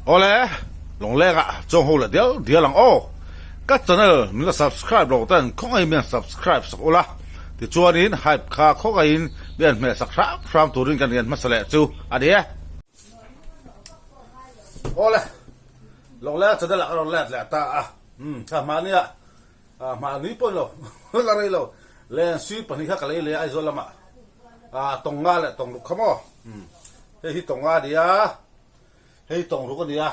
ô lẽ lòng lẽ à trong hồ là đéo lòng ô các channel mình có subscribe rồi tên không ai mình subscribe sắc ô la thì chua đến hype khá không ai biết mình subscribe from tụi mình cần mất sợi chú à đi ô lẽ lòng lẽ channel là lòng lẽ ta à thằng mà nia mà ní bôi lo là đây lo lên suy bận đi khác cái lấy ai rồi làm tông nga lại tông lục không à cái tông nga đi à hey tông lục cái đi à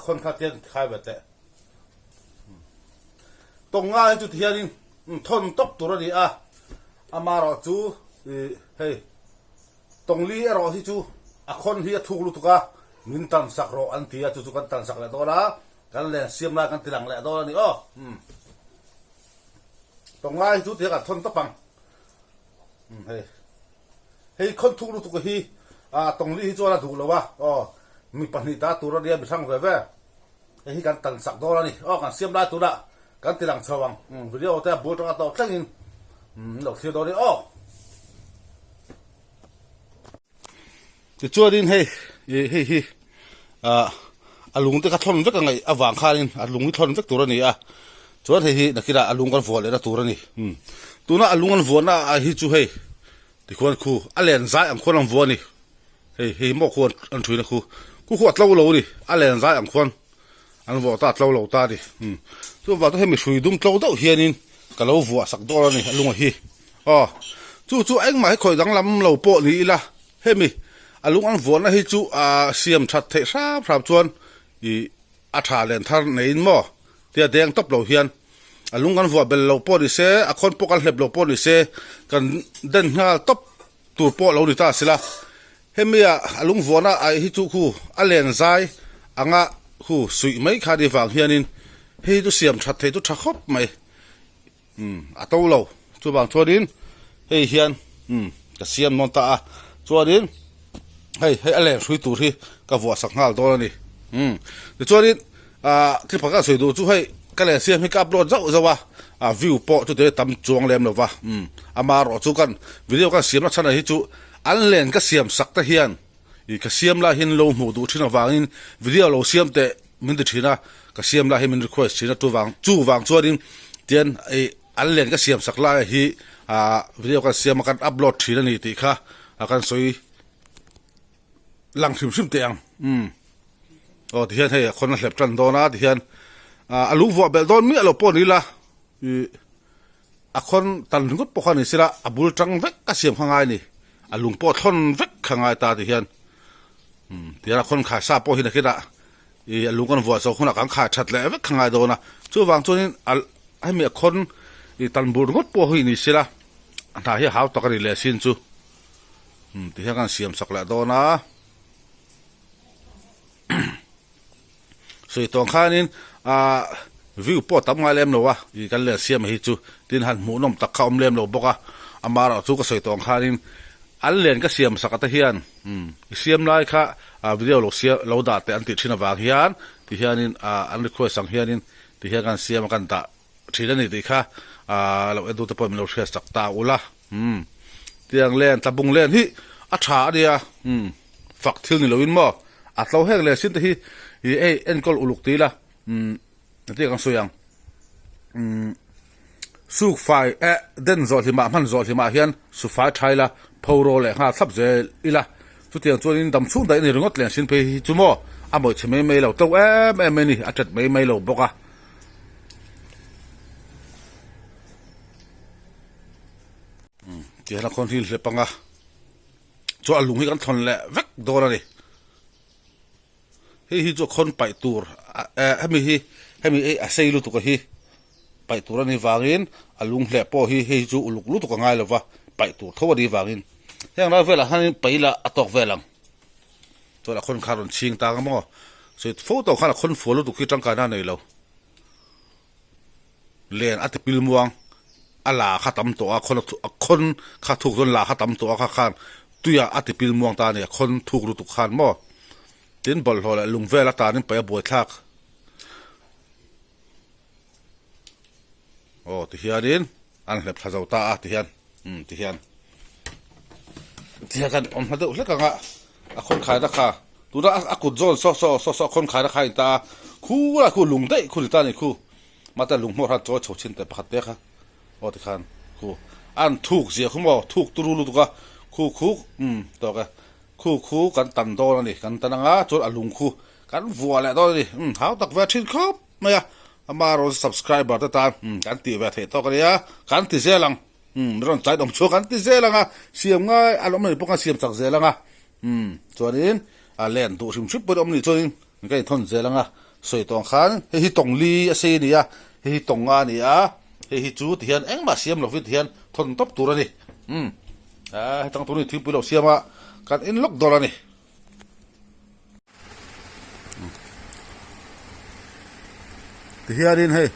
คนข้าเตียนขายแบบแต่ตรงง่ายจุดเทียนทนตบตัวนี้มาเราจูเฮ้ยตรงนี้เราที่จูคนที่ถูกลุกตุกมินตันสักรออันที่จูกันตันสักแล้วตัวละกันเลยเสียมลากันตีหลังแล้วตัวนี้ตรงง่ายจุดเทียนทนตบปังเฮ้ยคนถูกลุกตุกที่ตรงนี้ที่จูละถูกแล้ววะมีปัญหาตัวเดียวไปทั้งเว่ไอ้การตันสักตัวนี่การเสียมได้ตัวละการตีหลังชวังวิดีโอแต่บูตรตัวตั้งอินหลอกเที่ยวตัวนี้จะช่วยดินเฮ้ยลุงที่เขาทนสักไงวางข้านินลุงที่ทนสักตัวนี้ช่วยเฮ้ยนักกีฬาลุงกันฝัวเลยนะตัวนี้ตัวน่ะลุงกันฝัวน่ะเฮ้ยช่วยที่คนคู่เล่นใจคนกันฝัวนี่เฮ้ยหมอควรอันช่วยนะคู่กูขวดเล่าดิอะไรนั่นใจอันควรอันวัวตาเล่าตาดิตัววัวต้องให้มีช่วยดุ้งเล่าเต้าเฮียนินก็เล่าวัวสักตัวนี่ลุงเฮียจู่เอ็งมาให้คอยดังลำเล่าโปะนี่ละเฮ้ยมีลุงอันวัวนะให้จู่เสียมชัดเทะพราบชวนอาชาเลนท่านในหม้อเตี้ยแดงตบเล่าเฮียนลุงอันวัวเป็นเล่าโปะดิเซ่คนปกันเล็บเล่าโปะดิเซ่กันเดินหน้าตบตัวโปะเล่าดิตาสิละเฮ้ยมีลุงวัวน่ะไอ้ที่จู่คู่เล่นใจคู่สุยไม่ขาดีฟังเฮียนินเฮ้ยตัวเสียมชัดเฮ้ยตัวชักคบไหมตัวเราตัวบางตัวดินเฮ้ยเฮียนกับเสียมนอนตาตัวดินเฮ้ยอะไรสุยตัวที่กับวัวสักห้าตัวนี่แต่ตัวดินที่พักก็สุยตัวจู่ให้ก็เลยเสียมให้กับรถเจ้าว่าวิวโปะตัวเดียวตำจวงเล่มเลยว่ามารอจู่กันวิดีโอกันเสียมนักชนะให้จู่อันเล่นก็เสียมสักตะเฮียนก็เสียมลาหินลงหูดูที่น่ะวางอินวิดีโอเราเสียมแต่มันจะที่น่ะก็เสียมลาหินมันรีเควสที่น่ะตัววางจู่วางชัวดินเตียนอันเล่นก็เสียมสักลาฮีวิดีโอก็เสียมกันอัพโหลดที่นั่นนี่ติค่ะกันสวยหลังชิมเตียงที่เฮียนให้คนนั้นเล็บจันโดนะที่เฮียนลูกวัวเบลโดนมีเราปนนี่ละคนตันถึงก็ปกติสิละบุลจังเวกก็เสียมข้างไงนี่ลุงปอทนเวกข้างไงตาที่เฮียนที่เราคนขายซาปอหินคิดอะลุงกันวัวสองคนกันขายชัดเลยเวกข้างไงโดนะช่วยวางช่วนี้ให้มีคนตันบุญงดปอหินนี่สิละถ้าเฮียหาวตะกันเลยสินจูที่เฮียกันเสียมสักแล้วโดนะส่วนตรงข้านี้วิวปอตั้มไงเล่มหรอวะกันเลยเสียมให้จูดินหันหมูนมตะเขาเล่มหรอบอกว่ามาเราจูก็ส่วนตรงข้านี้อันเล่นก็เสียมสักตะเฮียนเสียมไรค่ะวิดีโอเราเสียเราด่าแต่อันติดชินวางเฮียนที่เฮียนินอันรีเควสสั่งเฮียนินที่เฮียกันเสียมกันตะชินนี่ที่ค่ะเราเอ็ดูตะปอยมันเราเสียสักตาอุละเตียงเล่นตะบุงเล่นที่อัชาเดียฝักทิลนี่เราวินบ่เราแห้งเลยสิ้นที่เอ็นก็อุลุกตีละที่กันสวยงสุขไฟเดินจอดที่มามันจอดที่มาเฮียนสุขไฟไทยละพาวโรเลยทับเจอีละทุกอย่างตัวนี้ดำชุ่มได้ในเรื่องก็เลี้ยงสินไปจุโม่หมดใช่ไหมไม่เราตัวไม่นี่อาจจะไม่เราบอกที่เราคนที่เล็บปังจวลุงให้กันทนแหละเวกโดนอะไรให้จวคนไปตัวให้มีเซลุตุกให้ไปตัวนี้วางินลุงเล็บพอให้จวลุกลุตุกง่ายเลยว่าไปตัวเท่าดีวางินยังเราเวลาให้ไปละตอกเวลังตัวละคนคารุนชิงตางมั้งสุดฟูตัวข้าละคนฟูรู้ตุกที่จังการนั่นเลยเราเลียนอัตปิลมวงอัลลาขัดตำตัวคนขัดถูกจนลาขัดตำตัวข้างตัวยาอัตปิลมวงตาเนี่ยคนถูกรู้ตุกขันมั้งเดินบอลหัวละลุงเวลาตานี่ไปบวชทักโอ้ที่เฮียดินอันเล็บทาเจ้าตาที่เฮียนที่เฮียกันอมหัดอุลกันคนขายราคา ตัวนั้นอากุดโจนซอคนขายราคาอินตาคู่ละคู่ลุงได้คู่ลิตานี่คู่มาแต่ลุงหมดฮัทโจโฉชินแต่ปะขัดเด็กค่ะโอ้ที่ขันคู่อันถูกเสียคุณบอกถูกตุรุลุตุกะคู่ตัวกันคู่กันตันโตนี่กันตันงาจนอลุงคู่กันวัวแหละตัวนี่หาตักแวชินครับไม่อะมาเรา subscriber ตากันตีแวะเทตัวกันเนี่ยกันตีเสียหลังร้อนใจดมชัวกันตีเสียหลังอ่ะเสียมง่ายอารมณ์มันพวกกันเสียมจากเสียหลังอ่ะส่วนนี้เล่นตัวชิมๆไปอมนี่ส่วนนี้ก็ทนเสียหลังอ่ะสวยตรงขันเฮ้ยตรงลีเสียนี่อ่ะเฮ้ยตรงงานนี่อ่ะเฮ้ยจูเทียนเอ็งมาเสียมหลอกวิเทียนทนตบตัวนี่ตั้งตัวนี้ที่ไปหลอกเสียมอ่ะกันอินล็อกดอลนี่ที่เฮียดินเฮ้ย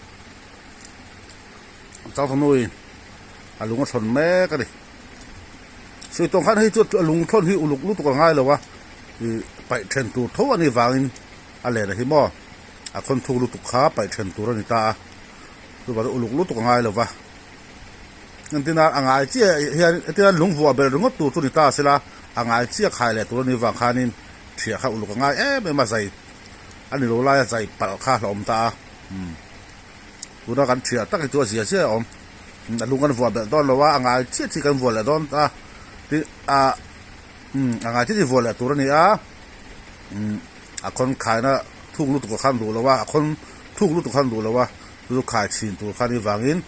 เจ้าทนุยลุงก็ชนแม่กันดิสวยตรงขันให้จุดลุงทนที่อุลุกลุกตัวง่ายเลยวะไปเชิญตัวทั่วนี่วางอะไรนะที่บ่คนถูกลุกตุกขาไปเชิญตัวนี่ตาคือว่าอุลุกลุกตัวง่ายเลยวะงั้นที่นั่นง่ายเจี๊ยเฮียที่นั่นลุงวัวเบลลุงก็ตัวนี่ตาสิละง่ายเจี๊ยขายเลยตัวนี้วางขานินเสียข้าอุลุกง่ายไม่มาใส่อันนี้เราไล่ใส่ปลาข้าหลอมตาตัวนั้นกันเสียตั้งตัวเสียเสียอมลุงกันวัวแบบตอนเราว่าง่ายเจี๊ยที่กันวัวเลยตอนตาที่ง่ายที่วัวเลยตัวนี้คนขายนะทุกลูกตัวขันดูแล้วว่าคนทุกลูกตัวขันดูแล้วว่าลูกขายชินตัวขันนี่วางอิน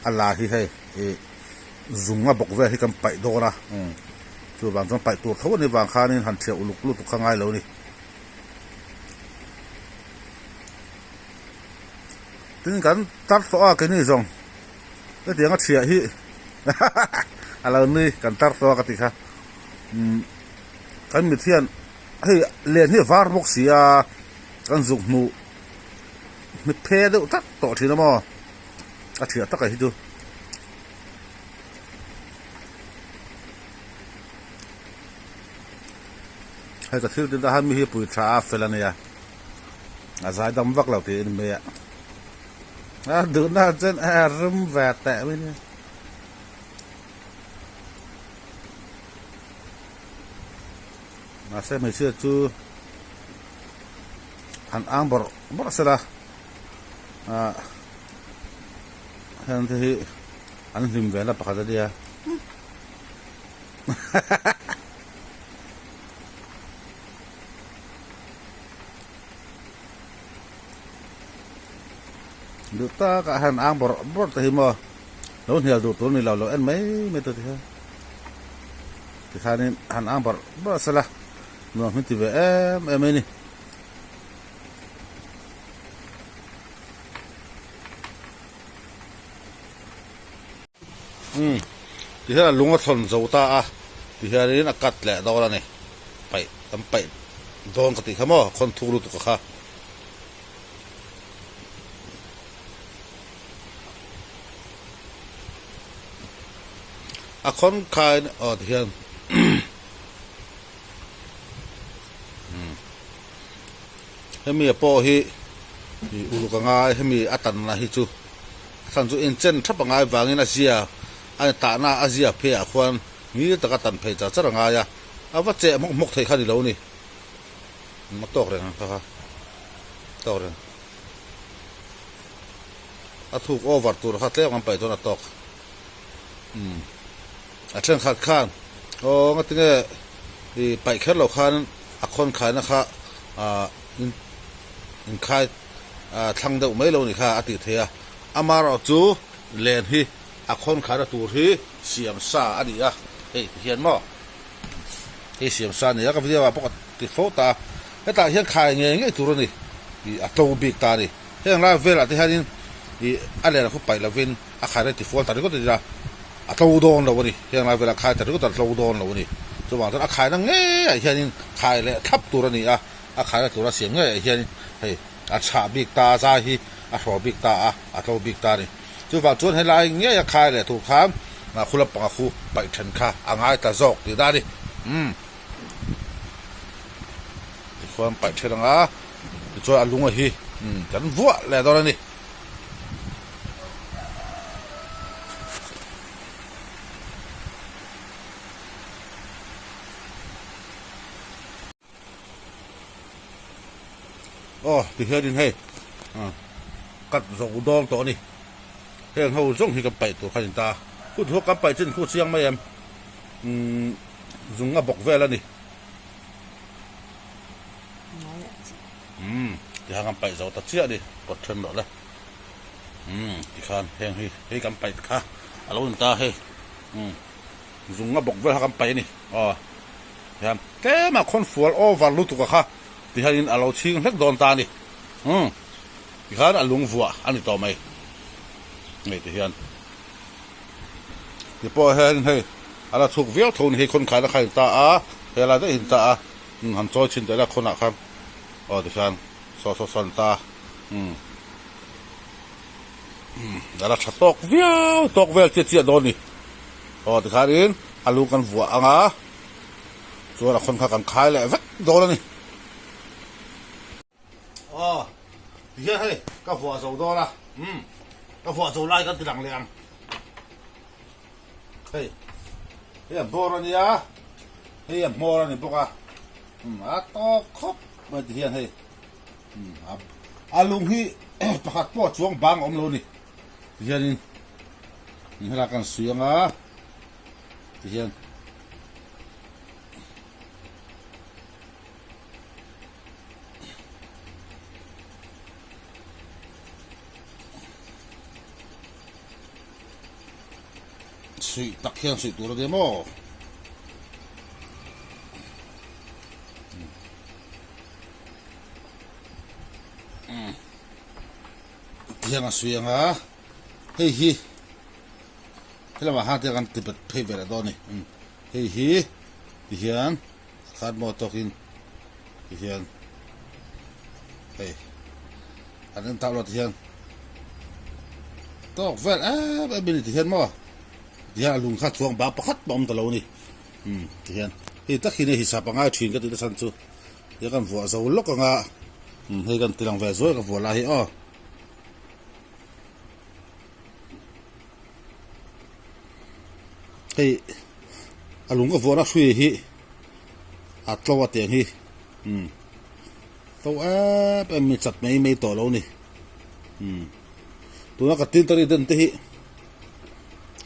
อะไรที่ให้จุงอ่ะบอกว่าให้กันไปโดนะตัวบางคนไปตัวเขาในวางขันนี่หันเชียวลูกตัวข้างง่ายแล้วนี่ถึงกันตัดตัวกันนี่จงแล้วเดี๋ยวก็เชียร์ที่อะไรนี่กันตัดตัวกันติค่ะกันมีเทียนให้เรียนที่ฟาร์มกเสียกันสุกหนูไม่เพดตัดต่อทีนะมั้งอาเชียตักไอ้ที่ดูให้กระทืบได้ให้มีให้ปุ๋ยชาเฟลเนี่ยอาศัยดำวักเหล่าที่นี่เมียดูน่าจะริมแวดแต่ไม่เนี่ยมาเสไม่เชื่อจูหันอ่างบอสละเห็นที่อันริมแวดละปะกันเดียดูตากับหันอ่างบอสที่มั้งแล้วเหี่ยวดูตัวนี้เราเอ็นไม่ตัวที่ที่ข้านี่หันอ่างบอสละน้องไม่ติดไม่นี่ที่เราลุงก็ทนโจตาที่เรานี่นักกัดแหละดอลนี่ไปทำไปโดนกติขโมยคนทุกข์ตุกข้าคนขายที่เราให้มีปอฮีอุลุกง่ายให้มีอัตันนะฮิจูสันจูอินเจนทับง่ายวางอินอาเซียอันตาหน้าอาเซียเพียควรมีตะกัตันเพจจะง่ายเอาว่าเจ๊มกไทยขันดีแล้วนี่มาตอกเลยนะครับตอกเลยถูกโอเวอร์ตัวขัดเลี้ยงไปตัวนัดตอกเช่นขาดข้างงั้นถึงไปแค่เราข้านคนขายนะครับขายทางเดิมไม่ลงนี่ค่ะอติเทียมาเราจูเล่นที่คนขายตัวที่เสียมซาอันนี้เห็นมั้ยเสียมซาเนี่ยก็เรียกว่าปกติโฟตาแต่เห็นขายเงี้ยตัวนี้ตัวบิ๊กตานี่เห็นแล้วเวลาที่เห็นอะไรนะเขาไปแล้วเว้นขายได้ติดโฟตานี่ก็จะตัวโดนแล้ววันนี้เห็นแล้วเวลาขายแต่ก็จะตัวโดนแล้ววันนี้ระหว่างนั้นขายนั่งเงี้ยเห็นขายเลยทับตัวนี้ขายตัวละเสียงเงี้ยเห็นชาบิ๊กตาซาฮีรอบิ๊กตาตัวบิ๊กตานี่จุดว่าจวนให้ลายเงี้ยขายเลยถูกค้ามคุณละปังคูไปฉันค่ะง่ายแต่จอกดีได้ดิความไปเชิงจวนลุงฮีกันวัวเลยตอนนี้ อ๋อที่เฮียดินให้กัดส่งดองตัวนี่เฮียเขาส่งที่กันไปตัวขันตาพูดทั่วกันไปจนพูดเสียงไม่เอ็มซุงอ่ะบอกเวลานี่ที่หากันไปเราตัดเชือกดิกดเทรนหมดเลยที่ขันเฮียให้กันไปค่ะอะไรนั่นตาให้ซุงอ่ะบอกเวลากันไปนี่อ๋อครับแกมาคนฟัวโอวารุตุกะค่ะที่ให้ยินเราชิงเล็กโดนตานี่ที่ขันลุงฟัวอันนี้ต่อไหมไม่ที่เฮียนที่พ่อเฮียนให้อะไรถูกเวียทุนให้คนขายแล้วขายตาเฮอะไรได้เห็นตาหันโซ่ชินแต่ละคนอ่ะครับอ๋อที่ขันโซ่สันตาแล้วชัดตกเวียเจี๊ยโดนนี่อ๋อที่ขันเองลุงกันฟัวส่วนคนขายกันขายเลยเวกโดนแล้วนี่อ๋อที่เฮียให้ก็ฟัวโซ่โดนละก็ฟัวโซ่ไล่กันทีหลังเลยเฮ้ยเฮียโบราณนี่เฮียโบราณนี่พวกตอกครบมาที่เฮียให้ลุงที่ประกาศปอดช่วงบางอมโลนี่ที่เฮียนี่ให้รักกันเสียงที่เฮียสุยตักเฮียงสุยตัวเราเดียวมั้งเฮียงสุยเฮ้ยฮีที่เรามาหาเดียวกันติดเพ่เบรดอนี่เฮ้ยฮีที่เฮียนขาดหมดตกินที่เฮียนเฮ้ยอันนั้นตามเราที่เฮียนตอกเวลไม่เป็นที่เฮียนมั้งที่เฮียนลุงข้าช่วงบางประคัดบอมตะเรานี่ที่เฮียนเฮ้ยตะกี้นี่ฮิสาบง่ายชินก็ติดสันซูเฮียกันฟัวจะวุ่นล็อกง่ะเฮ้ยกันตีลังเวสวยกันฟัวลาฮีเฮ้ยลุงก็ฟัวนักช่วยฮีตัวเตียงฮีตัวเป็นมีจัดไม่ต่อเรานี่ตัวนักตีนตัวนี้เดินที่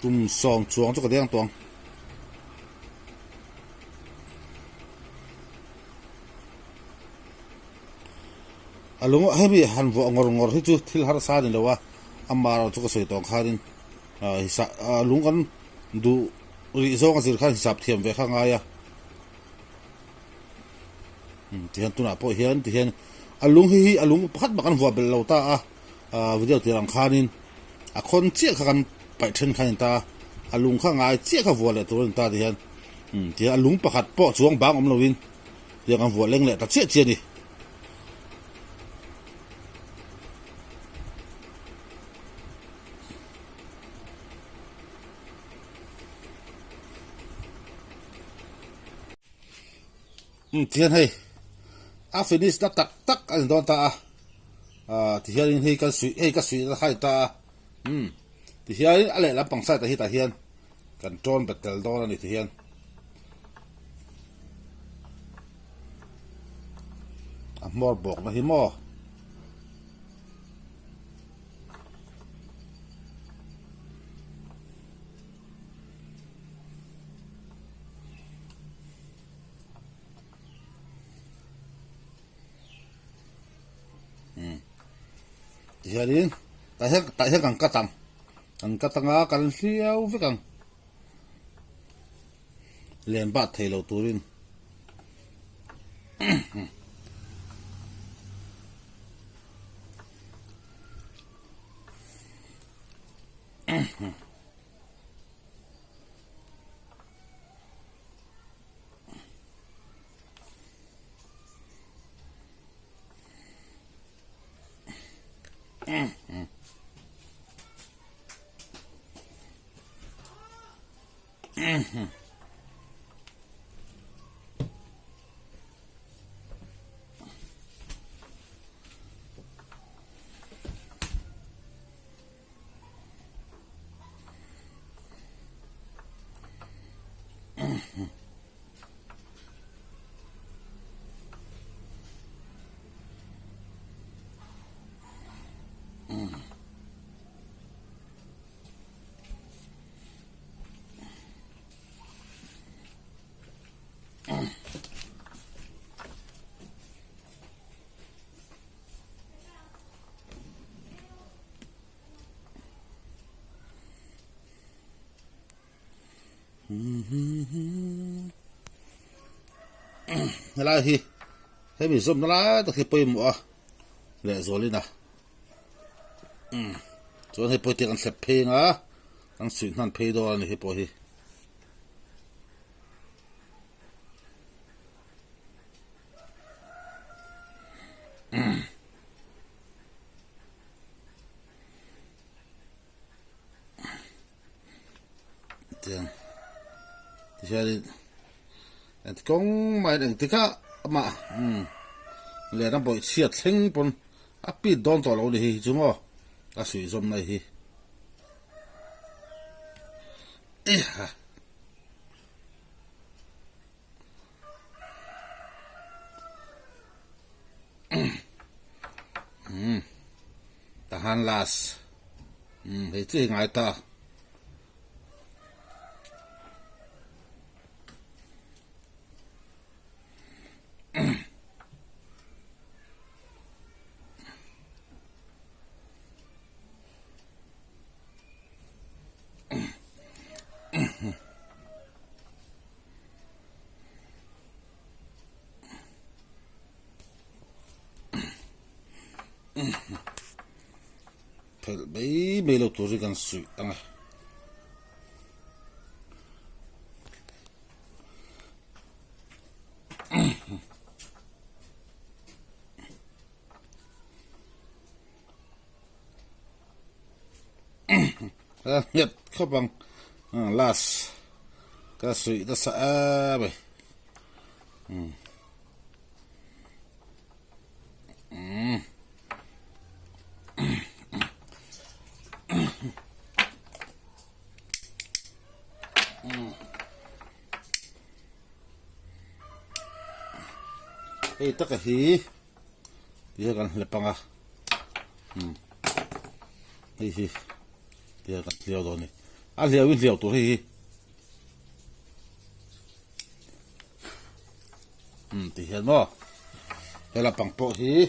ตุ่มสองช่วงจุกกระเดียงตัวลุงให้มีหันฟัวงอที่จุดที่หาสาดินแล้วว่ามาเราจุกกระสวยตัวขาดินลุงกันดูรีโซกันสิข้าหิสับเทียมไปข้างไงที่เห็นตัวน่ะพอเห็นที่เห็นลุงลุงพัดบักันหัวเป็นเราตาวิดีโอที่หลังคานินคนเจี๊ยกันไปเชิญขันตาลุงข้างไงเจี๊ยข้าหัวเลยตัวตาที่เห็นที่ลุงประคัดปอช่วงบางอมลวินที่กันหัวเล็งเลยแต่เจี๊ยนี่ที่เห็นให้ฟินิสตักอันโดนตาที่เห็นให้กันสุยแล้วใครตาที่เห็นอะไรแล้วปังใส่แต่ที่ตาเห็นกันโจนเบ็ดเตลโดนนี่ที่เห็นมอบอกนะฮิมที่เห็นแต่เห็นกันกัตังกันเสียวฟิกันเลียนบาดเทโลตูริน อะไรฮีให้มีส้มนั่นละตะเคียนไปหมดแหล่โซลินะส่วนให้ไปเตียงกันเสพเพลงตั้งสิ่งนั้นเพลดอนี่ให้ไปฮีเตียงที่ใช่แต่กงไม่ได้ที่ข้ามาเลยนั่งไปเสียดเส้นปนปีดโดนตัวเราเลยจุ๊มั้งสวยสมเลยฮีเอ๊ะtahan las hei chi ngai ta pel bei mei lo tu ri kan su anga nhật khắp bằng las cái sủi ta sợ vậy tất cả hí bây giờ cần lập bằng hí hí bây giờ cần liều rồi này liều với liều tuổi hí thì hiện mà đây là bằng bộ hí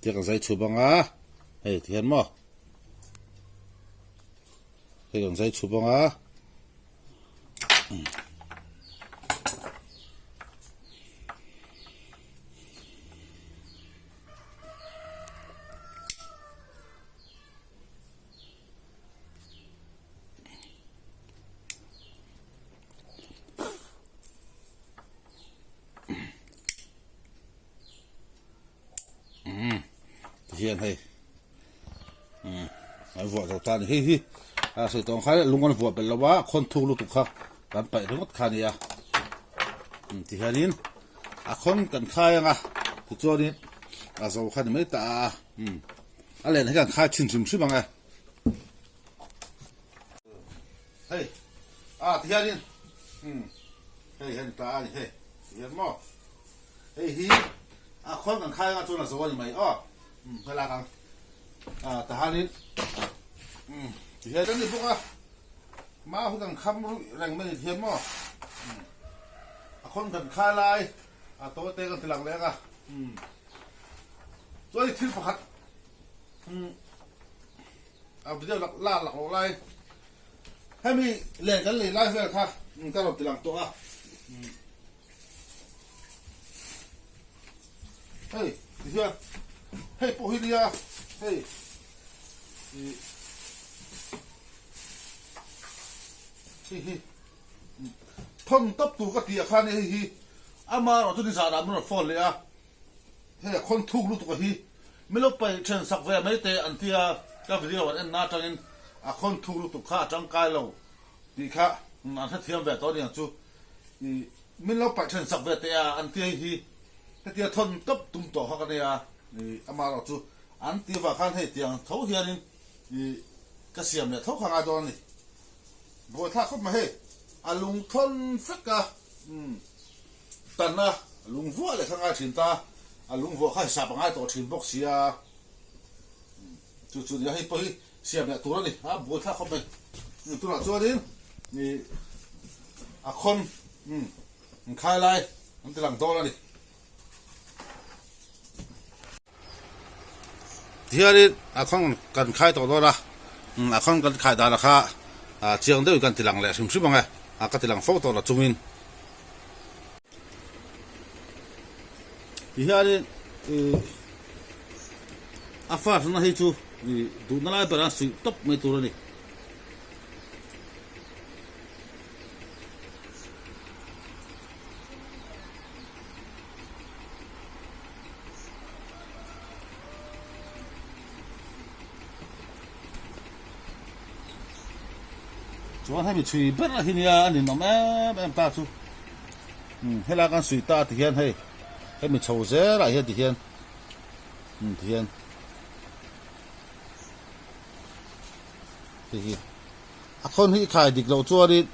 thì cần dây chụp bằng thì hiện mà thì cần dây chụp bằng hiện hay vợ đầu ta thì hi sự tổng khai lung con vợ bên lâu con thu lục tục khác làm bậy nó mất khai này thì hiện in con cần khai thì cho đi dầu khai mấy ta lên hay cần khai chừng chừng xíu bằng này hey thì hiện in hey hiện ta thì hey hiện mò hey hi con cần khai cho là dầu gì mày phải là càng ta hai đến thì hiện đến đi bốc má không cần khăm rành mấy thì mà con cần khai lại tôi tê cần thì làm đấy tôi thì phải bây giờ là lại hay mi liền cái liền lại phải khác cái đầu thì làm tôi hey thì chưa hey bộ hi hey hi thon tấp tu cái tia khan hi ama rồi tôi đi ra làm nó phoneเลยhey con thu lúc tôi hi mấy lúcไปเชิญสักเวไม่เตะอันที่ก็วิดีโออันน่าจังคนทุลุตุข้าจังกายเราดีค่ะอันที่เทียมแบบตัวนี้จู่ไม่lúcไปเชิญสักเวเตะอันที่ฮีที่ทนกับตุ้มต่อเขากันเนี่ยอามาเราจู่อันที่ว่าข้างให้เตียงเท่าเฮียนี่ก็เสียมเนี่ยเท่าข้างไอ้ตัวนี้โดยถ้าเขามาให้ลุงทนฟิกกะตันนะลุงวัวเลยข้างไอ้ถิ่นตาลุงวัวข้าสับง่ายตัวถิ่นบอกเสียจู่ๆอย่าให้ไปเสียแบบตัวนี้บัวถ้าเขาไปตัวละตัวนี้นี่คนขายอะไรมันจะหลังโตแล้วนี่ที่นี่คนกันขายตัวละ à con cái khai đà là kha à chiang đây cái tilang lệ sim sim bằng à cái tilang photo là chung in thì hiện đi à phát nó hay chú đủ nó lại bảo sự top mấy tuổi này chú anh hay bị chui bất là hình như anh nó em ta chú hay là con suy ta thì hiện hay bị chầu dễ lại hiện thì hiện thì hiện thì à con hi khai địch lâu chua đi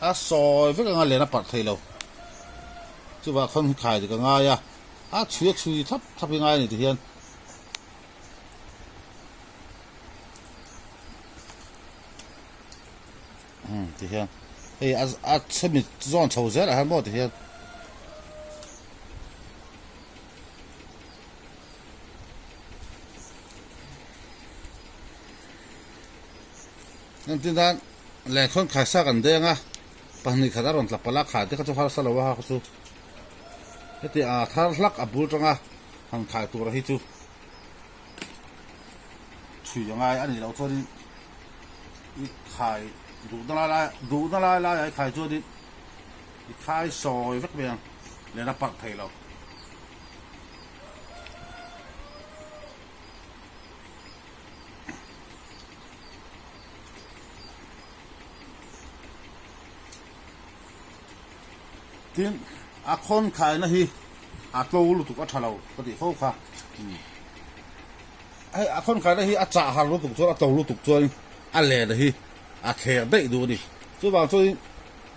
à soi với cái ngày nó bật thầy lâu chứ mà con hi khai thì cái ngày à chui thấp thấp cái ngày này thì hiện thì hiện thì xem mình dọn chầu dễ là hay bao thì hiệnนั่นที่นั่นแหล่งคนขายซากันเด้งอ่ะปัจจุบันขายรอนหลับปลาขายที่เขาจะขายสลับว่าเขาสู้ที่ถ้าหลักอับบุตรงอ่ะทางขายตัวอะไรจู่ช่วยยังไงอันนี้เราตัวนี้ขายดูนั่นละขายตัวนี้ขายซอยสักเพียงเลยนะปักไทยเราทีนอาคนขายนะฮีอาโตลุตุกอัฐเราปฏิโฟค่ะไออาคนขายนะฮีอาจ่าหาลุตุกจวนอาโตลุตุกจวนอันเล่นะฮีอาเทได้ดูดิจู่บางจู่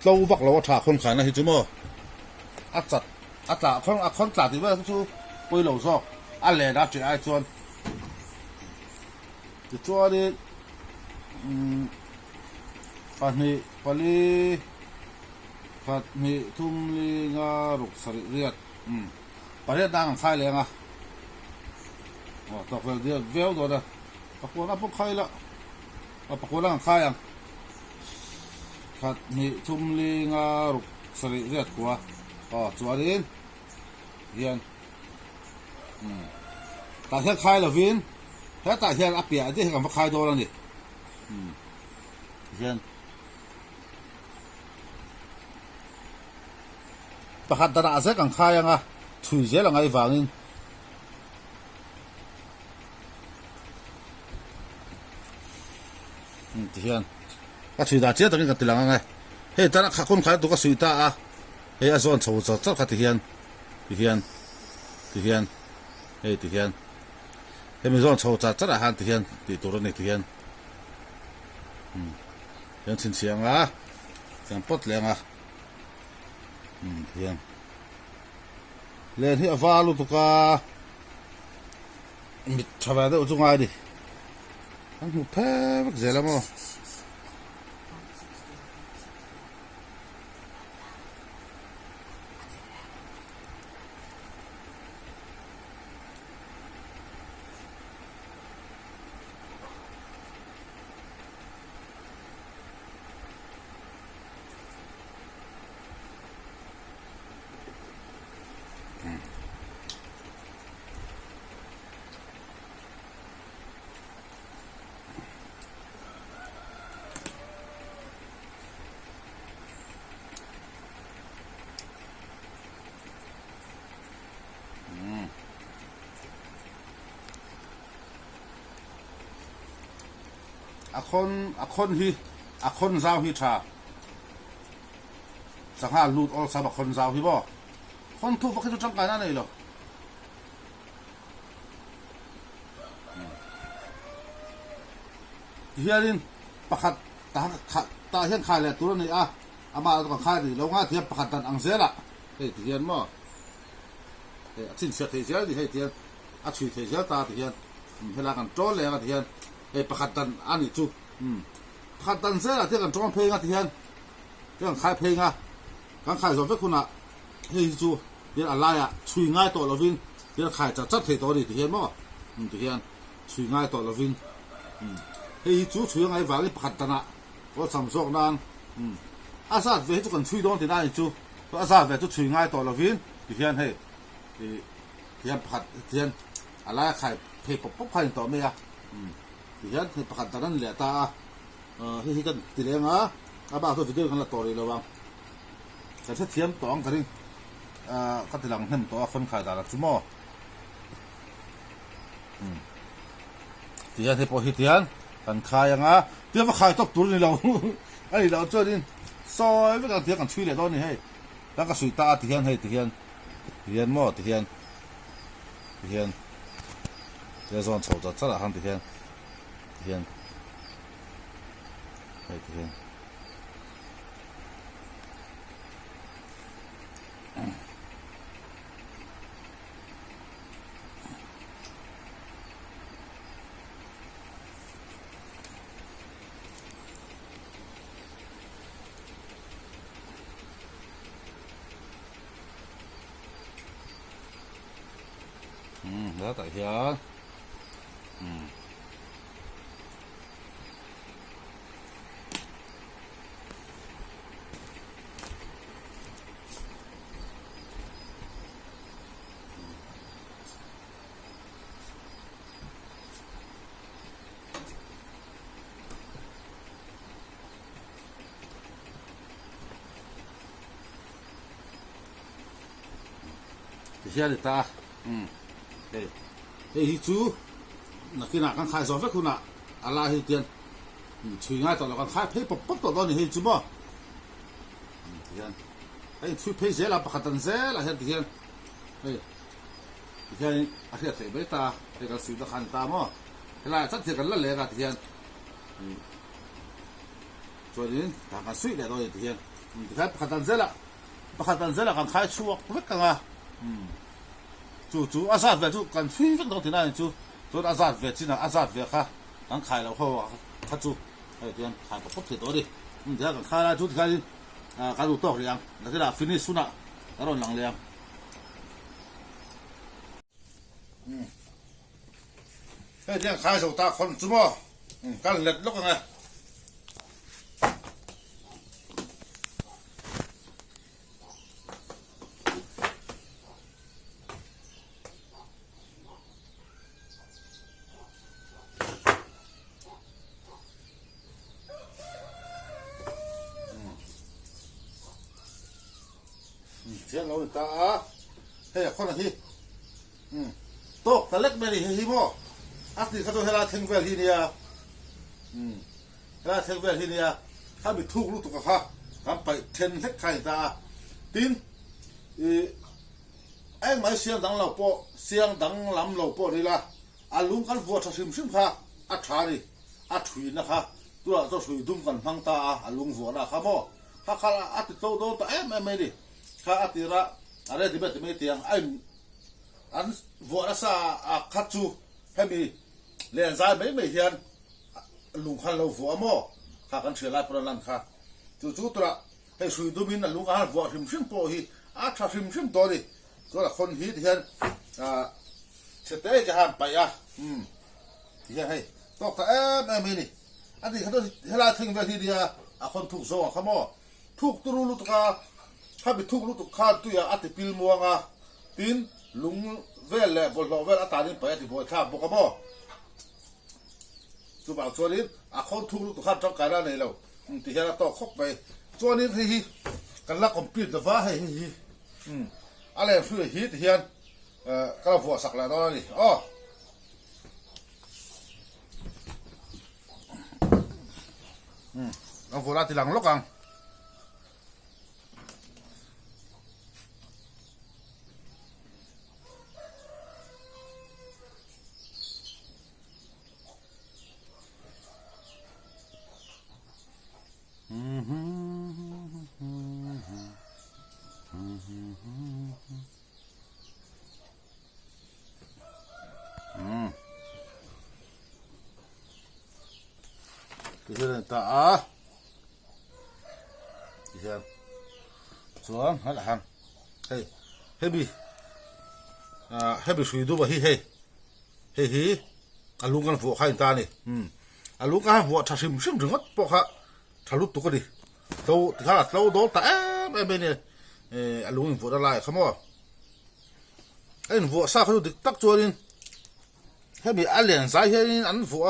โตวักเราถ่าคนขายนะฮีจู่มั้งอาจัดอาจ่าคนจ่าที่ว่าจู่ไปเหล่าซอกอันเล่นะจู่ไอจวนจวนนี่ปันนี้ฟัดมีทุ่มลีงารุกสริเรียดประเทศดังขายเลยอ่ะอ๋อตกเดียวเวลตัวเด้อปะโกน่าพวกใครละปะโกน่าขายอ่ะฟัดมีทุ่มลีงารุกสริเรียดกว่าอ๋อจวดินเฮียนแต่เฮียขายละวินแต่เฮียนอัปเปียที่เฮียกับขายตัวแล้วนี่เฮียนประคัตตาเสกกันขายยังอ่ะช่วยเจ้าหลังไอ้ฟังอินที่เฮียนก็ช่วยตาเจ้าตรงนี้กันตีหลังไงเฮ้ยตอนนั้นคนขายตัวก็ช่วยตาอ่ะเฮ้ยอาส่วนโซ่จับกันที่เฮียนเฮ้ยที่เฮ้ยมีส่วนโซ่จับอาหารที่เฮียนที่ตัวนี้ที่เฮียนยังชินเสียงอ่ะยังปลดแรงอ่ะเฮียนเล่นที่อวาลุตุกามิดชาวบ้านได้อุจงไงดิอันนี้เพ่ก็เจ๋งแล้วมั้งคนฮีคนเจ้าฮีชาสังหารลูดออลซาบคนเจ้าฮีบ่คนทุกข์ก็จะจังกันนั่นเองหรอเฮียรินประคัตตาเฮียนขายแหละตัวนี้อ่ะอามาต้องขายดิเราง่ายเทียบประคัตตันอังเสียละเฮ้ยเทียนมั้งเฮ้ยสิ้นเสียเทียนดิเฮ้ยเทียนช่วยเทียนตาเทียนเวลากันโจรเลยกันเทียนเฮ้ยประคัตตันอันนี้จู่ประคัตตันเสียละเทียนกันโจรเพลงกันเทียนเทียนขายเพลงอ่ะการขายส่วนเป็นคุณอ่ะเฮ้ยจู่เทียนอะไรอ่ะช่วยง่ายตัวเราวินเทียนขายจัดเทียนตัวนี้เทียนมั้งเทียนช่วยง่ายตัวเราวินเฮ้ hi chu chui ngai wali pakhat tana ko samsok nan asat ve chu kan chui don ti na chu to asat ve chu chui ngai to lovin ti hian hei hian pakhat hian ala khai phei pop pop khai to me ya ti hian hi pakhat tanan le ta hi kan ti lenga aba to video kan la to ri lo wang ka se thiam tong ka ring ka ti lang hem to khon khai da la chu mo ti hian he po hi tian kan khai anga ti va khai tok tur ni lo ai lo cho din soi với cái tiếng còn chui lại đó này hay ta cái suy ta thì hiền hay thì hiền mò thì hiền cái dọn sầu rất là hàng thì hiền hay thì hiền đó tại hiền thì hiền thì ta đây hi chú là khi nào con khai gió phép khu nào ala hi tiền chui ngay tao là con khai phê bọc bọc tao đó thì hi chú bao hiền hay chui phê dễ là bạc tận dễ là hiền hiền đây hiền à hiền thấy mấy ta cái cái suy ta khăn ta mà cái là chắc thì cái là lẽ cả hiền cho nên cái suy để rồi hiền thì khai bạc tận dễ là con khai chuộc rất càng à chú azat về chú cần phi vẫn đâu thế này chú azat về chỉ là azat về khác đang khai là hoa khác chú hay tiền khai có thì đó đi thế còn khai là chú khai cái đủ to liền là cái là finish xuống ạ đó là nặng liền cái tiền khai rồi ta còn chú mò cái lật lúc này tiếng nói ta hay con là hi to ta lek me ni hi mo ác thì tôi hay là theng vel hi nia là theng vel hi nia ha bị thu lu tu ka kam pai then lek khai ta tin anh mai siang dang lau po siang dang lam lau po ni la alung kan vuat sa sim sim kha a thari a thui na kha tu la to sui dum kan phang ta alung vuat na kha mo kha kha a ti to do ta em đi kha atira are di bet me tiang an vora sa a khachu hemi len za me hian lung khan lo vo mo kha kan thela pro lan kha chu tra he sui du min lung khan vo hrim po hi a tha hrim to ri ko la khon hi hian chete ja han pa ya ya hey to ta em ni adi kha to hela thing ve hi dia a khon thuk zo kha mo thuk turu lu kaถ้าไปทุกลูกตุกข้าตุยาอัติพิลมัวงาตินลุงเวลเลยบอลเวลอัตานิไปที่บอยข้าบอกกับบ่จุบเอาส่วนนี้อาคนทุกลูกตุกข้าจ้องการอะไรเราที่เฮล่าต่อคบไปส่วนนี้ที่กันละคอมพิวเตอร์ฟ้าให้อะไรช่วยฮิตเฮียนก็เราฝัวสักแล้วตอนนี้อ๋อเราฝัวลาติหลังลูกกังcái này ta cái xuống hết là hàng hey heavy suy đu bà hi hey alung kan phụ khai ta này อาลูกอ่ะหัวชาชิมชิมถึงก็ปอกฮะทะลุตุกดิโตถ้าโตโดนแต่ไม่เนี่ยอาลูกหัวอะไรขโมยไอ้หัวซาเขาดูตักตัวนี่ให้มีอันเหรียญสายเฮ้ยอันหัว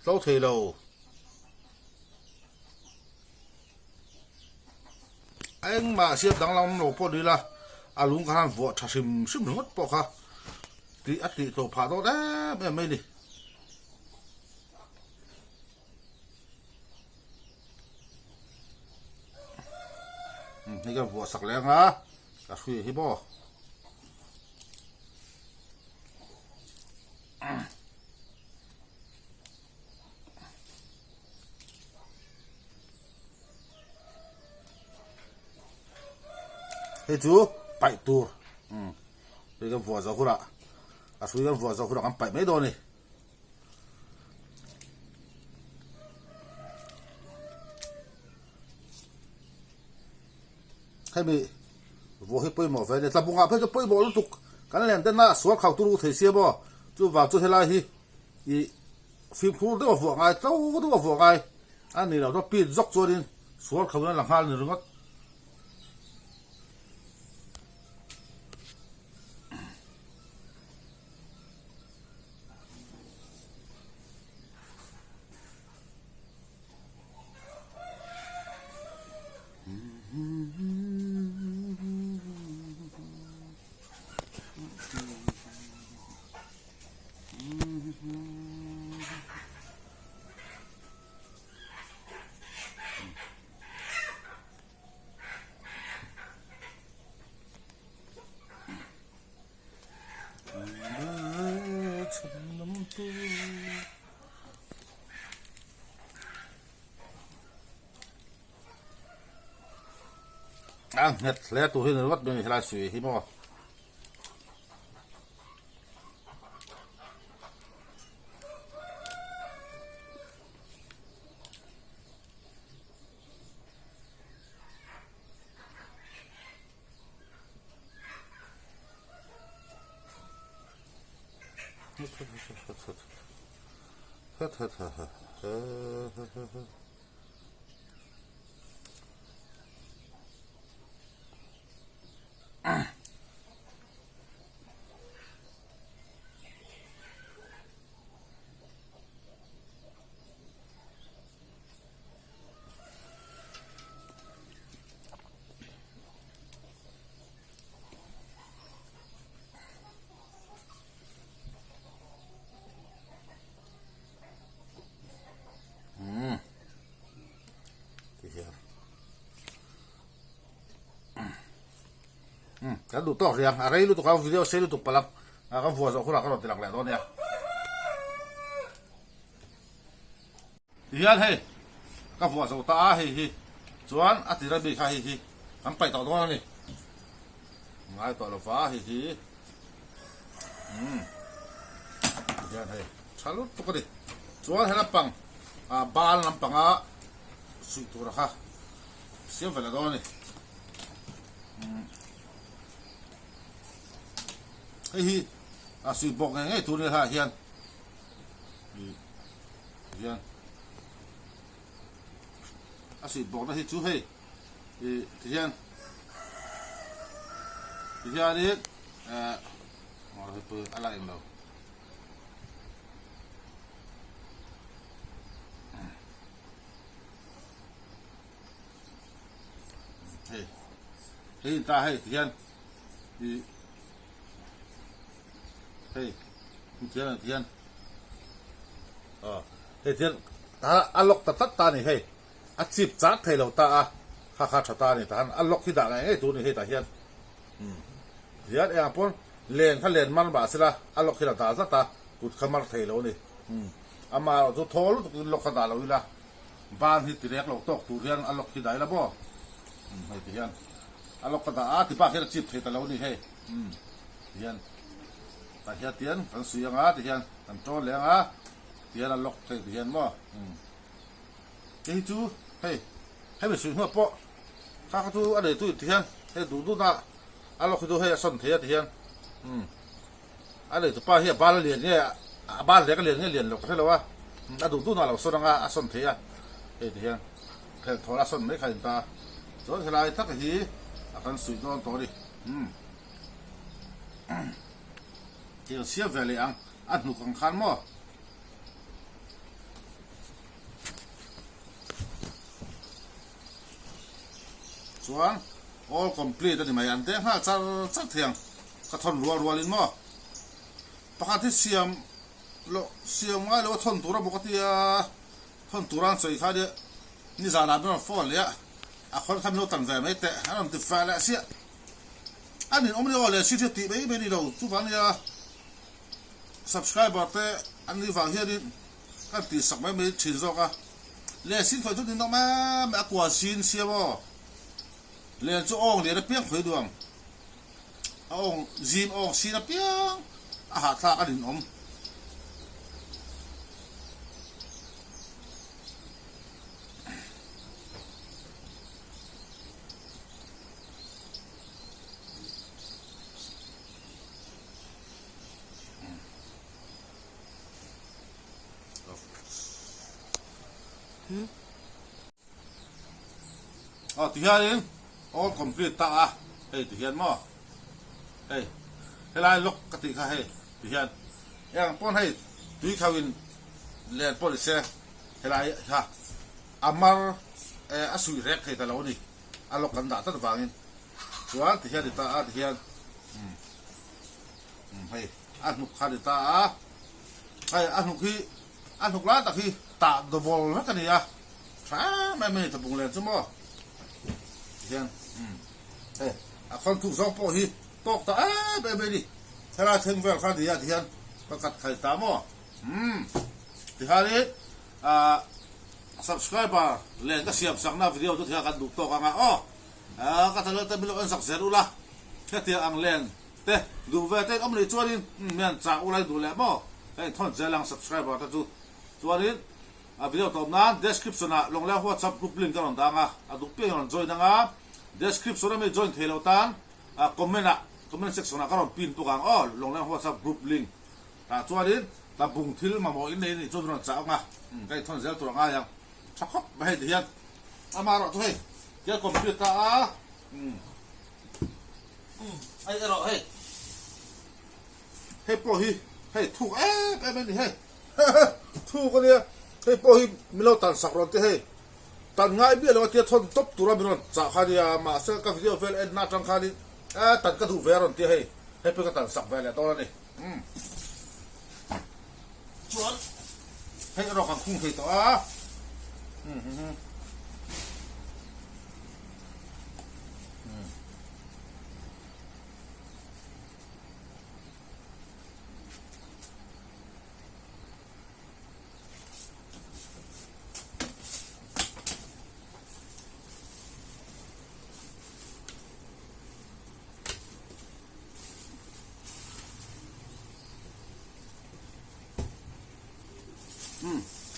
โตเทโลไอ้มาเสียบดังลำโลพอดีละอาลูกข้างหัวชาชิมชิมถึงก็ปอกฮะตีอัดตีโตผ่าโตได้ไม่ดินี่ก็หัวสักแรงฮะก็ช่วยให้บ่เฮ้ยจูไปตัวนี่ก็หัวสักคนละก็ช่วยกันหัวสักคนละกันไปไม่โดนนี่ให้มีวัวให้ป่วยหมอไฟเนี่ยแต่บุงอาเพื่อจะป่วยหมอรู้ตุกกันแหลมเต้นน่ะสวดเข่าตู้เสียบ่จู่ว่าจู่เฮลาฮีอีฟิล์มคูด้วยว่าหัวไงเจ้าด้วยว่าหัวไงอันนี้เราต้องปีนซอกตัวดินสวดเข่านั้นหลังคาหนึ่งก็เห็ดแล้วตัวที่หนึ่งก็เป็นเฮลาสวยที่บ่kan du to riang arai lu to ka video se lu to palak ka vuwa zo khura ka ro tilak le don ya yan he ka vuwa zo ta he hi chuan atira bi kha hi hi kan pai to don ni ngai to lo fa hi hi yan he chalu to ka di chuan he na pang bal lam panga sui tu ra kha sim fa la don ni hi sui bok ngay tu ni ha hian hian sui bok na hi chu hei hian hian ni ngor he pu ala em lo hei hei ta hei hian hey thiên thiên hey thiên ta alok ta này hey chip chát thầy lâu ta kha ta này ta alok khi đã này tu này hey ta hiền hiền em apon len khá len man bà sila alok khi ta rất ta cút khamar thầy lâu này ama zo thol lok khada lâu ila ban hi tirek lok tok tu hiền alok khi đại là bo hey hiền alok khada ti pa khi chip thầy ta lâu này hey hiền ta hiền tiền thằng suy ngã thì hiền thằng cho lẹ ngã tiền là lọc thì hiền mà cái chú hey bị suy ngã po các chú ở đây tôi thì hiền hey đủ na à lọc tôi hey sân thế thì hiền ở đây tôi pa hiền ba liền nhé ba liền cái liền lọc thế nào ta du tu na lo so nga a son the ya e de hian phel thola son mai khain ta zo helai tak hi akan sui don to ri ke sia vele ang an nu kang khan mo chuan all complete ani mai an te ha char thiang ka thon rual in mo pakhat hi siam ngai lo thon tura bokatia thon turan chei kha de ni zana ben fol ya a khon kham lo tan ve mai te anam ti fa la sia anin omni ole si ti be ni lo chu van ya subscriber te an ni va hian kan ti sak mai chin zo ka le sin khoi tu ni no ma kwa sin sia bo le chu ong le da piang khoi duam ong zin ong sin a piang a ha tha ka din om ti hian all complete ta a hey ti hian mo hey helai lok ka ti kha hey ti hian yang pon hey tui khawin len police helai ha amar asui rek hey ta lo ni alok kan da ta wangin chuan ti hian ta a ti hian hey anuk kha ta a hey anuk la ta khi ta do bol ma ka ni ya sa mai ta bung len chu mo hian hey a khon tu zo po hi tok ta be ni thela theng vel kha dia hian ka kat khai ta mo ti hari subscriber le ka siap sakna video tu thia kan du to ka nga ka thalo ta bilo an sak zerula ka tia ang len te du ve te om ni chuanin mian cha ulai du le mo kai thon zelang subscriber ta chu chuanin a video to na description na long la WhatsApp group link kan da nga a du pe on join nga description na me join thelo tan a comment section na karon pin tu kang long la WhatsApp group link ta chuanin ta bung thil ma mo in nei ni chu ron cha nga kai thon zel tu nga yang chakop ba he hian amaro tu he ya computer ai ero he he po hi he thu be ni he thu ko ni he po hi milo tan sak ron te he tan ngai bi lo ti thon top tura bi ron cha kha dia ma se ka video vel en na tang kha ni tan ka du ve ron te he he pe ka tan sak ve le to ni chuan he ro kan khung he to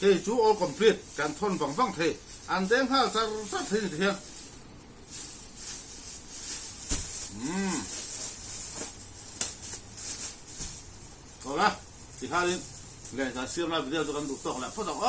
hey chú all complete kan thon vang the an deng ha sa the ni the có la thì hai lên ngày ta siêu na video tôi cần đủ tốc là phát động